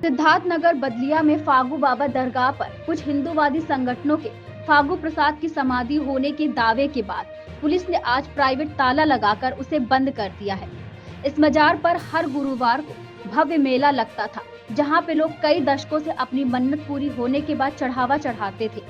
सिद्धार्थनगर बदलिया में फागू बाबा दरगाह पर कुछ हिंदूवादी संगठनों के फागू प्रसाद की समाधि होने के दावे के बाद पुलिस ने आज प्राइवेट ताला लगाकर उसे बंद कर दिया है। इस मजार पर हर गुरुवार को भव्य मेला लगता था, जहां पे लोग कई दशकों से अपनी मन्नत पूरी होने के बाद चढ़ावा चढ़ाते थे।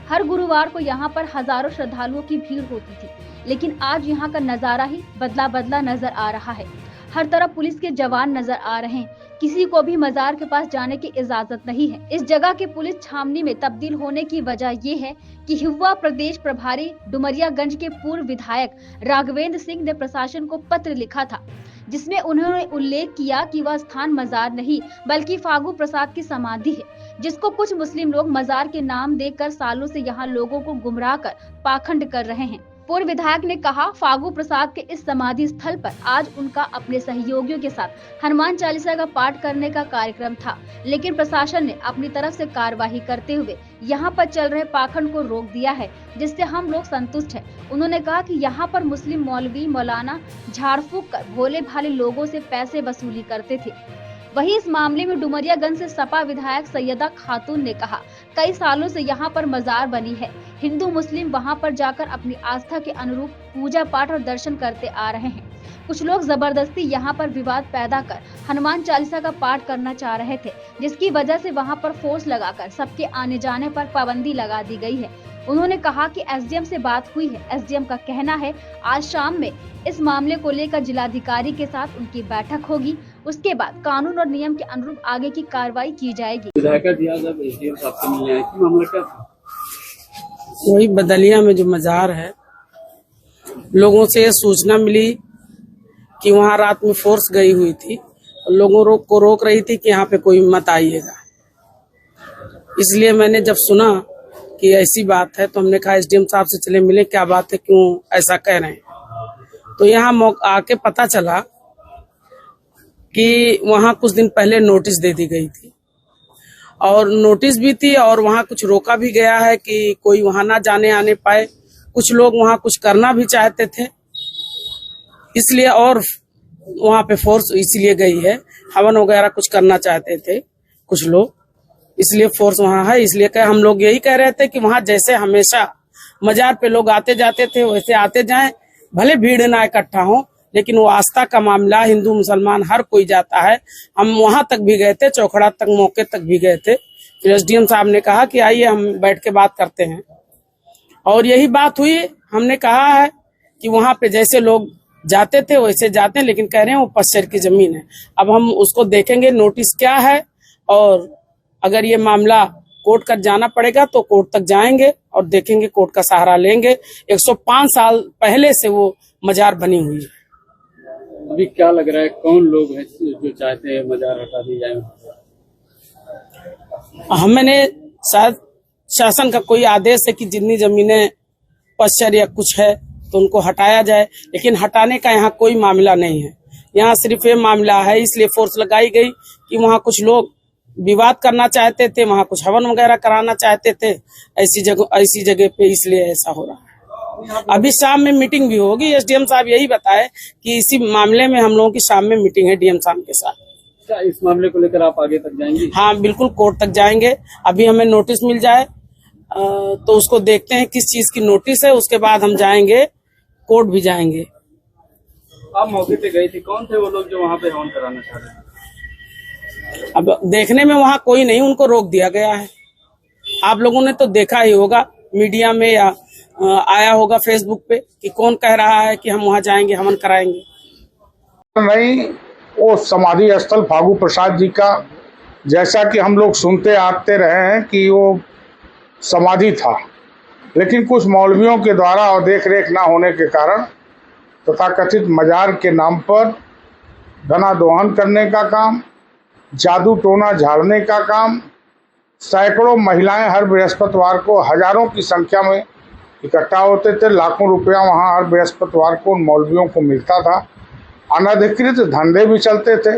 हर गुरुवार को यहां पर हजारों श्रद्धालुओं की भीड़ होती थी, लेकिन आज यहां का नजारा ही बदला बदला नजर आ रहा है। हर तरफ पुलिस के जवान नजर आ रहे हैं। किसी को भी मजार के पास जाने की इजाजत नहीं है। इस जगह के पुलिस छावनी में तब्दील होने की वजह ये है कि युवा प्रदेश प्रभारी डुमरियागंज के पूर्व विधायक राघवेंद्र सिंह ने प्रशासन को पत्र लिखा था, जिसमें उन्होंने उल्लेख किया कि वह स्थान मजार नहीं बल्कि फागू प्रसाद की समाधि है, जिसको कुछ मुस्लिम लोग मजार के नाम देकर सालों से यहाँ लोगों को गुमराह कर पाखंड कर रहे हैं। पूर्व विधायक ने कहा, फागू प्रसाद के इस समाधि स्थल पर आज उनका अपने सहयोगियों के साथ हनुमान चालीसा का पाठ करने का कार्यक्रम था, लेकिन प्रशासन ने अपनी तरफ से कार्यवाही करते हुए यहां पर चल रहे पाखंड को रोक दिया है, जिससे हम लोग संतुष्ट हैं। उन्होंने कहा कि यहां पर मुस्लिम मौलवी मौलाना झाड़ फूंक कर भोले भाले लोगों से पैसे वसूली करते थे। वहीं इस मामले में डुमरियागंज से सपा विधायक सैयदा खातून ने कहा, कई सालों से यहाँ पर मजार बनी है। हिंदू मुस्लिम वहाँ पर जाकर अपनी आस्था के अनुरूप पूजा पाठ और दर्शन करते आ रहे हैं। कुछ लोग जबरदस्ती यहाँ पर विवाद पैदा कर हनुमान चालीसा का पाठ करना चाह रहे थे, जिसकी वजह से वहाँ पर फोर्स लगाकर सबके आने जाने पर पाबंदी लगा दी गई है। उन्होंने कहा कि एसडीएम से बात हुई है। एसडीएम का कहना है आज शाम में इस मामले को लेकर जिलाधिकारी के साथ उनकी बैठक होगी। उसके बाद कानून और नियम के अनुरूप आगे की कार्रवाई की जाएगी। वही बदलिया में जो मजार है, लोगों से सूचना मिली कि वहाँ रात में फोर्स गई हुई थी और लोगों को रोक रही थी कि यहाँ पे कोई मत आइएगा। इसलिए मैंने जब सुना कि ऐसी बात है तो हमने कहा एसडीएम साहब से चले मिले, क्या बात है, क्यों ऐसा कह रहे हैं। तो यहाँ आके पता चला कि वहाँ कुछ दिन पहले नोटिस दे दी गई थी और नोटिस भी थी और वहाँ कुछ रोका भी गया है कि कोई वहाँ ना जाने आने पाए। कुछ लोग वहाँ कुछ करना भी चाहते थे, इसलिए और वहाँ पे फोर्स इसलिए गई है, हवन वगैरह कुछ करना चाहते थे कुछ लोग, इसलिए फोर्स वहाँ है। इसलिए हम लोग यही कह रहे थे कि वहाँ जैसे हमेशा मजार पे लोग आते जाते थे वैसे आते जाएं, भले भीड़ ना इकट्ठा हो, लेकिन वो आस्था का मामला, हिंदू मुसलमान हर कोई जाता है। हम वहां तक भी गए थे, चौखड़ा तक मौके तक भी गए थे। फिर एसडीएम साहब ने कहा कि आइए हम बैठ के बात करते हैं, और यही बात हुई। हमने कहा है कि वहां पे जैसे लोग जाते थे वैसे जाते हैं, लेकिन कह रहे हैं वो पश्चिम की जमीन है। अब हम उसको देखेंगे नोटिस क्या है, और अगर ये मामला कोर्ट तक जाना पड़ेगा तो कोर्ट तक जाएंगे और देखेंगे, कोर्ट का सहारा लेंगे। 105 साल पहले से वो मजार बनी हुई है। अभी क्या लग रहा है, कौन लोग हैं जो चाहते हैं मजार हटा दी जाए? हमने शायद शासन का कोई आदेश है कि जितनी जमीनें पश्चिम या कुछ है तो उनको हटाया जाए, लेकिन हटाने का यहाँ कोई मामला नहीं है। यहाँ सिर्फ ये मामला है, इसलिए फोर्स लगाई गई कि वहाँ कुछ लोग विवाद करना चाहते थे, वहाँ कुछ हवन वगैरह कराना चाहते थे ऐसी जगह पे, इसलिए ऐसा हो रहा है। अभी शाम में मीटिंग भी होगी। एसडीएम साहब यही बताए कि इसी मामले में हम लोगों की शाम में मीटिंग है डीएम साहब के साथ। क्या इस मामले को लेकर आप आगे तक जाएंगे? हाँ बिल्कुल, कोर्ट तक जाएंगे। अभी हमें नोटिस मिल जाए तो उसको देखते हैं किस चीज की नोटिस है, उसके बाद हम जाएंगे, कोर्ट भी जाएंगे। आप मौके पे गए थे, कौन थे वो लोग जो वहाँ पे हवन कराना चाह रहे हैं? अब देखने में वहाँ कोई नहीं, उनको रोक दिया गया है। आप लोगों ने तो देखा ही होगा मीडिया में या आया होगा फेसबुक पे कि कौन कह रहा है कि हम वहाँ जाएंगे, हवन कराएंगे। नहीं, वो समाधि स्थल फागू प्रसाद जी का, जैसा कि हम लोग सुनते आते रहे हैं कि वो समाधि था, लेकिन कुछ मौलवियों के द्वारा और देख रेख ना होने के कारण तथाकथित मजार के नाम पर धना दोहन करने का काम, जादू टोना झाड़ने का काम, सैकड़ों महिलाएं हर बृहस्पतिवार को हजारों की संख्या में इकट्ठा होते थे। लाखों रुपया वहाँ हर बृहस्पतिवार को उन मौलवियों को मिलता था। अनधिकृत धंधे भी चलते थे।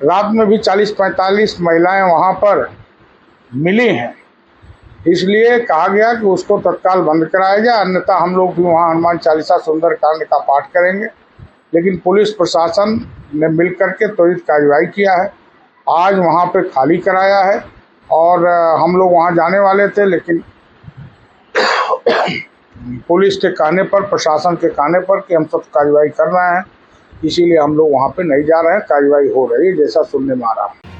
रात में भी 40-45 महिलाएं वहाँ पर मिली हैं। इसलिए कहा गया कि उसको तत्काल बंद कराया जाए, अन्यथा हम लोग भी वहाँ हनुमान चालीसा सुंदरकांड का पाठ करेंगे। लेकिन पुलिस प्रशासन ने मिलकर के त्वरित कार्रवाई किया है। आज वहाँ पे खाली कराया है और हम लोग वहाँ जाने वाले थे, लेकिन पुलिस के कहने पर, प्रशासन के कहने पर कि हम सब कार्रवाई कर रहे हैं, इसीलिए हम लोग वहाँ पे नहीं जा रहे हैं। कार्रवाई हो रही है जैसा सुनने में आ रहा है।